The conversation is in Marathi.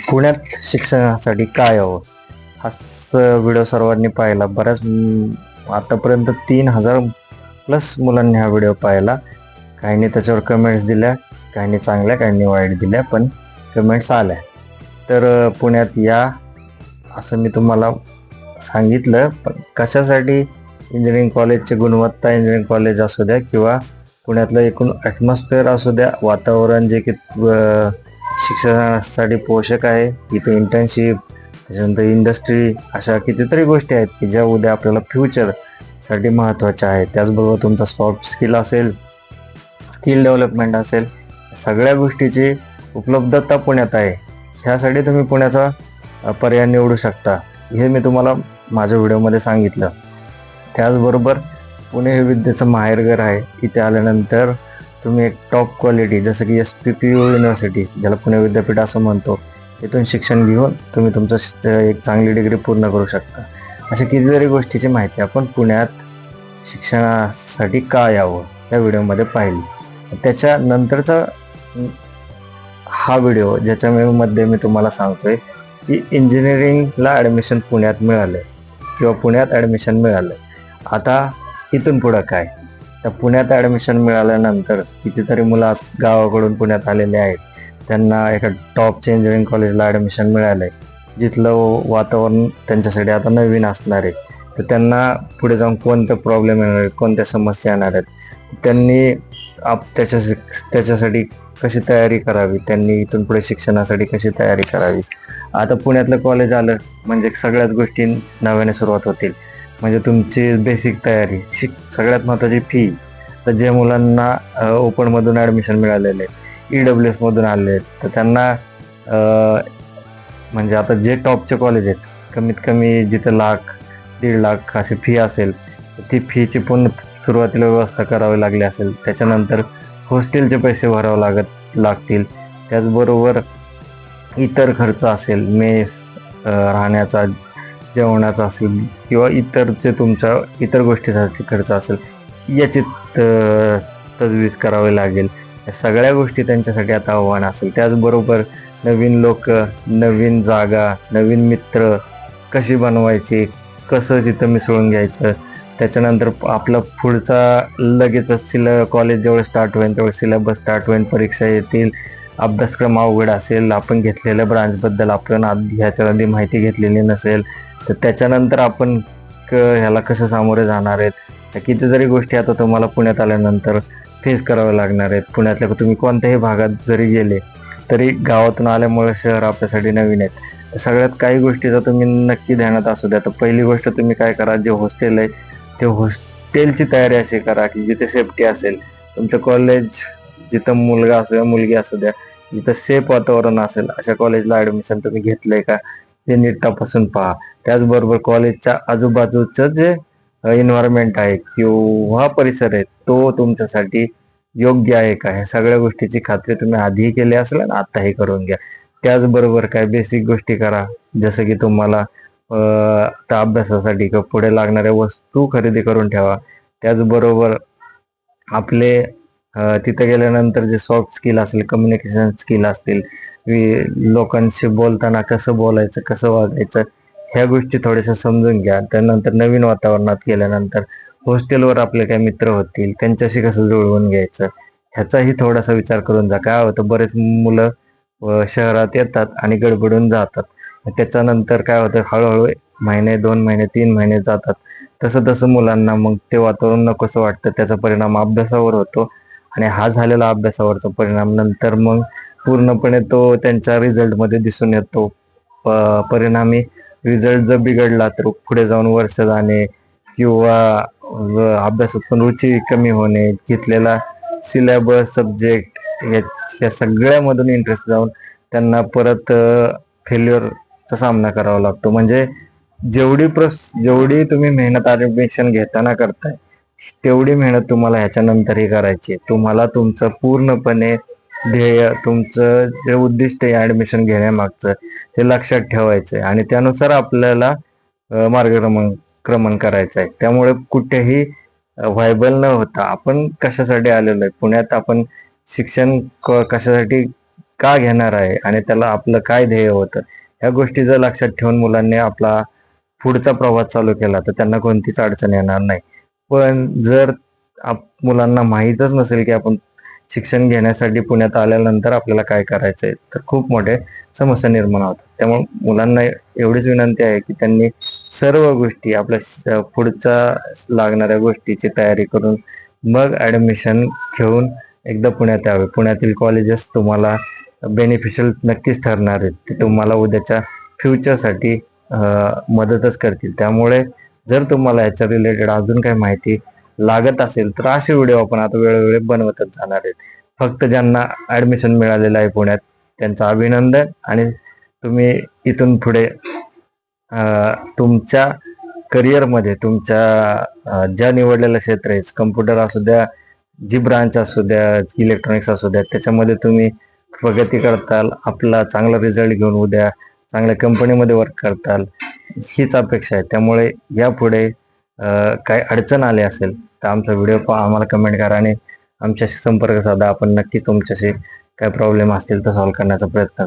पुण्यात शिक्षणासाठी काय हवं हा व्हिडिओ सर्वांनी पाहिला. आतापर्यंत 3000 प्लस मुलांनी हा व्हिडिओ पाहिला. काहींनी त्याच्यावर कमेंट्स दिल्या, काहींनी चांगल्या, काहींनी वाईट दिल्या, पण कमेंट्स आल्या. तर पुण्यात या असं मी तुम्हाला सांगितलं. पण कशासाठी? इंजिनिअरिंग कॉलेजची गुणवत्ता, इंजिनिअरिंग कॉलेज असू द्या किंवा पुण्यातलं एकूण ॲटमॉस्फिअर असू द्या, वातावरण जे की शिक्षणासाठी पोषक आहे. इथे इंटर्नशिप, त्याच्यानंतर इंडस्ट्री, अशा कितीतरी गोष्टी आहेत की ज्या उद्या आपल्याला फ्युचरसाठी महत्त्वाच्या आहेत. त्याचबरोबर तुमचा सॉफ्ट स्किल असेल, स्किल डेव्हलपमेंट असेल, सगळ्या गोष्टीची उपलब्धता पुण्यात आहे. ह्यासाठी तुम्ही पुण्याचा पर्याय निवडू शकता, हे मी तुम्हाला माझ्या व्हिडिओमध्ये सांगितलं. त्याचबरोबर पुणे हे विद्येचं माहेरघर आहे. इथे आल्यानंतर तुम्ही एक टॉप क्वालिटी, जसं की SPPU युनिव्हर्सिटी, ज्याला पुणे विद्यापीठ असं म्हणतो, इथून शिक्षण घेऊन तुम्ही तुमचं एक चांगली डिग्री पूर्ण करू शकता. अशा कितीतरी गोष्टीची माहिती आपण पुण्यात शिक्षणासाठी का यावं या व्हिडिओमध्ये पाहिली. त्याच्यानंतरचा हा व्हिडिओ ज्याच्यामध्ये मी तुम्हाला सांगतोय की इंजिनिअरिंगला ॲडमिशन पुण्यात मिळालं किंवा पुण्यात ॲडमिशन मिळालं. आता इथून पुढं काय? तर पुण्यात ॲडमिशन मिळाल्यानंतर कितीतरी मुलं आज गावाकडून पुण्यात आलेले आहेत. त्यांना एका टॉपच्या इंजिनिअरिंग कॉलेजला ॲडमिशन मिळालं आहे, जिथलं वातावरण त्यांच्यासाठी आता नवीन असणार आहे. तर त्यांना पुढे जाऊन कोणते प्रॉब्लेम येणार आहेत, कोणत्या समस्या येणार आहेत, त्यांनी त्याच्यासाठी कशी तयारी करावी, त्यांनी इथून पुढे शिक्षणासाठी कशी तयारी करावी. आता पुण्यातलं कॉलेज आलं म्हणजे सगळ्याच गोष्टी नव्याने सुरुवात होतील. म्हणजे तुमची बेसिक तयारी, सगळ्यात महत्त्वाची फी. तर जे मुलांना ओपनमधून ॲडमिशन मिळालेले, EWS मधून आले, तर त्यांना म्हणजे आता जे टॉपचे कॉलेज आहेत, कमीत कमी जिथं 1,00,000-1.5 लाख अशी फी असेल, ती फीची पूर्ण सुरुवातीला व्यवस्था करावी लागली असेल. त्याच्यानंतर हॉस्टेलचे पैसे भरावे लागतील. त्याचबरोबर इतर खर्च असेल, मेस, राहण्याचा, जेवणाचा असेल किंवा इतर जे तुमच्या इतर गोष्टीसाठी खर्च असेल, याची तजवीज करावी लागेल. या सगळ्या गोष्टी त्यांच्यासाठी आता आव्हान असेल. त्याचबरोबर नवीन लोक, नवीन जागा, नवीन मित्र कशी बनवायची, कसं तिथं मिसळून घ्यायचं. त्याच्यानंतर आपला पुढचा लगेचच कॉलेज जेवढं स्टार्ट होईल तेवढं सिलेबस स्टार्ट होईल, परीक्षा येतील, अभ्यासक्रम अवघड असेल, आपण घेतलेल्या ब्रांचबद्दल आपण ह्याच्या आधी माहिती घेतलेली नसेल, तर त्याच्यानंतर आपण ह्याला कसं सामोरे जाणार आहेत. या कितीतरी गोष्टी आता तुम्हाला पुण्यात आल्यानंतर फेस कराव्या लागणार आहेत. पुण्यातल्या तुम्ही कोणत्याही भागात जरी गेले तरी गावातून आल्यामुळे शहर आपल्यासाठी नवीन आहेत. सगळ्यात काही गोष्टीचा तुम्ही नक्की ध्यानात असू द्या. तर पहिली गोष्ट तुम्ही काय करा, जे हॉस्टेल आहे ते हॉस्टेलची तयारी अशी करा की जिथे सेफ्टी असेल. तुमचं कॉलेज जिथं मुलगा असू द्या, मुलगी असू द्या, जिथं सेफ वातावरण असेल अशा कॉलेजला ॲडमिशन तुम्ही घेतलंय का ते नीट तपासून पहा. त्याचबरोबर कॉलेजच्या आजूबाजूचं जे एन्व्हायरमेंट आहे किंवा परिसर आहे तो तुमच्यासाठी योग्य आहे का, ह्या सगळ्या गोष्टीची खात्री तुम्ही आधीही केली असेल आणि आत्ताही करून घ्या. त्याचबरोबर काय बेसिक गोष्टी करा, जसं की तुम्हाला त्या अभ्यासासाठी किंवा पुढे लागणाऱ्या वस्तू खरेदी करून ठेवा. त्याचबरोबर आपले तिथे गेल्यानंतर जे सॉफ्ट स्किल असेल, कम्युनिकेशन स्किल असतील, लोकांशी बोलताना कसं बोलायचं, कसं वागायचं, ह्या गोष्टी थोड्याशा समजून घ्या. त्यानंतर नवीन वातावरणात गेल्यानंतर हॉस्टेलवर आपले काही मित्र होतील, त्यांच्याशी कसं जुळवून घ्यायचं, ह्याचाही थोडासा विचार करून जा. काय होतं, बरेच मुलं शहरात येतात आणि गडबडून जातात. त्याच्यानंतर काय होतं, हळूहळू महिने, 2 महिने, 3 महिने जातात. तसं तसं मुलांना मग ते वातावरण नकोसं वाटतं. त्याचा परिणाम अभ्यासावर होतो आणि हा झालेला अभ्यासावरचा परिणाम नंतर मग पूर्णपणे तो त्यांच्या रिझल्टमध्ये दिसून येतो. परिणामी रिझल्ट जर बिघडला तर पुढे जाऊन वर्ष जाणे किंवा अभ्यासात पण रुची कमी होणे, घेतलेला सिलेबस, सब्जेक्ट या सगळ्यामधून इंटरेस्ट जाऊन त्यांना परत फेल्युअरचा सामना करावा लागतो. म्हणजे जेवढी तुम्ही मेहनत ॲडमिशन घेताना करताय तेवढी मेहनत तुम्हाला ह्याच्यानंतरही करायची. तुम्हाला तुमचं पूर्णपणे ध्येय, तुमचं जे उद्दिष्ट आहे ॲडमिशन घेण्यामागचं, ते लक्षात ठेवायचं आहे आणि त्यानुसार आपल्याला मार्गक्रमण करायचं आहे. त्यामुळे कुठेही व्हायबल न होता आपण कशासाठी आलेलो आहे पुण्यात, आपण शिक्षण कशासाठी का घेणार आहे आणि त्याला आपलं काय ध्येय होतं, ह्या गोष्टी जर लक्षात ठेवून मुलांनी आपला पुढचा प्रवास चालू केला तर त्यांना कोणतीच अडचण येणार नाही. पण जर मुलांना माहीतच नसेल की आपण शिक्षण घेण्यासाठी पुण्यात आल्यानंतर आपल्याला काय करायचंय, तर खूप मोठे समस्या निर्माण होतात. त्यामुळे मुलांना एवढीच विनंती आहे की त्यांनी सर्व गोष्टी आपल्या पुढच्या लागणाऱ्या गोष्टीची तयारी करून मग ऍडमिशन घेऊन एकदा पुण्यात यावे. पुण्यातील कॉलेजेस तुम्हाला बेनिफिशियल नक्कीच ठरणार आहेत. ते तुम्हाला उद्याच्या फ्युचरसाठी मदतच करतील. त्यामुळे जर तुम्हाला याच्या रिलेटेड अजून काही माहिती लागत असेल तर असे व्हिडिओ आपण आता वेळोवेळी बनवतच जाणार आहेत. फक्त ज्यांना ऍडमिशन मिळालेलं आहे पुण्यात त्यांचं अभिनंदन. आणि तुम्ही इथून पुढे तुमच्या करिअरमध्ये तुमच्या ज्या निवडलेलं क्षेत्र आहे, कम्प्युटर असू द्या, जी ब्रांच असू द्या, इलेक्ट्रॉनिक्स असू द्या, त्याच्यामध्ये तुम्ही प्रगती करताल, आपला चांगला रिझल्ट घेऊन उद्या चांगल्या कंपनीमध्ये वर्क करताल, हीच अपेक्षा आहे. त्यामुळे यापुढे काही अडचण आली असेल तर आमचा व्हिडिओ आम्हाला कमेंट करा आणि आमच्याशी संपर्क साधा. आपण नक्कीच तुमच्याशी काय प्रॉब्लेम असतील तर सॉल्व्ह करण्याचा प्रयत्न